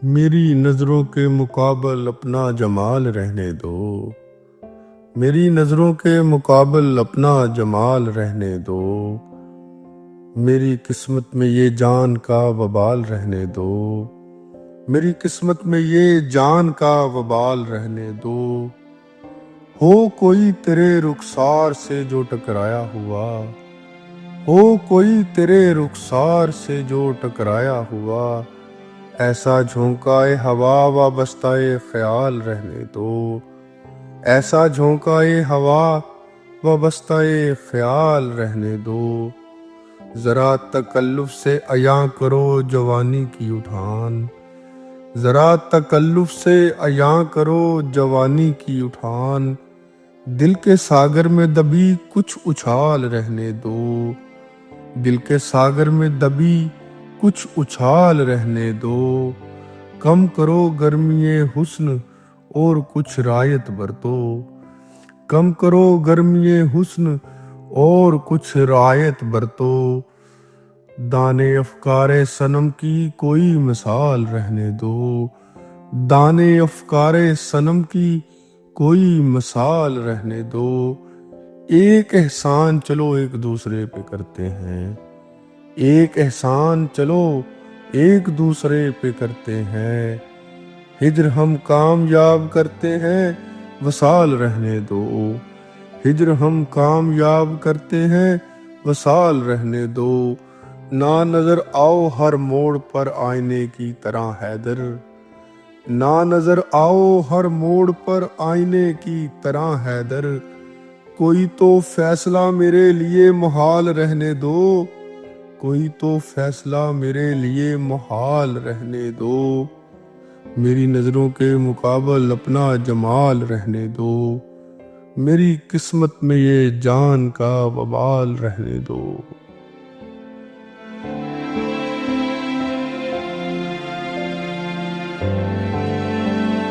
میری نظروں کے مقابل اپنا جمال رہنے دو، میری نظروں کے مقابل اپنا جمال رہنے دو، میری قسمت میں یہ جان کا وبال رہنے دو، میری قسمت میں یہ جان کا وبال رہنے دو۔ ہو کوئی تیرے رخسار سے جو ٹکرایا ہوا، ہو کوئی تیرے رخسار سے جو ٹکرایا ہوا، ایسا جھونکائے ہوا وابستہ خیال رہنے دو، ایسا جھونکائے ہوا وابستہ خیال رہنے دو۔ ذرا تکلف سے عیاں کرو جوانی کی اٹھان، ذرا تکلف سے عیاں کرو جوانی کی اٹھان، دل کے ساگر میں دبی کچھ اچھال رہنے دو، دل کے ساگر میں دبی کچھ اچھال رہنے دو۔ کم کرو گرمی حسن اور کچھ رعایت برتو، کم کرو گرمی حسن اور کچھ رعایت برتو۔ دانے افکار صنم کی کوئی مثال رہنے دو، دانے افکار صنم کی کوئی مثال رہنے دو۔ ایک احسان چلو ایک دوسرے پہ کرتے ہیں، ایک احسان چلو ایک دوسرے پہ کرتے ہیں، ہجر ہم کامیاب کرتے ہیں وصال رہنے دو، ہجر ہم کامیاب کرتے ہیں وصال رہنے دو۔ نہ نظر آؤ ہر موڑ پر آئینے کی طرح حیدر، نہ نظر آؤ ہر موڑ پر آئینے کی طرح حیدر، کوئی تو فیصلہ میرے لیے محال رہنے دو، کوئی تو فیصلہ میرے لیے محال رہنے دو۔ میری نظروں کے مقابل اپنا جمال رہنے دو، میری قسمت میں یہ جان کا وبال رہنے دو۔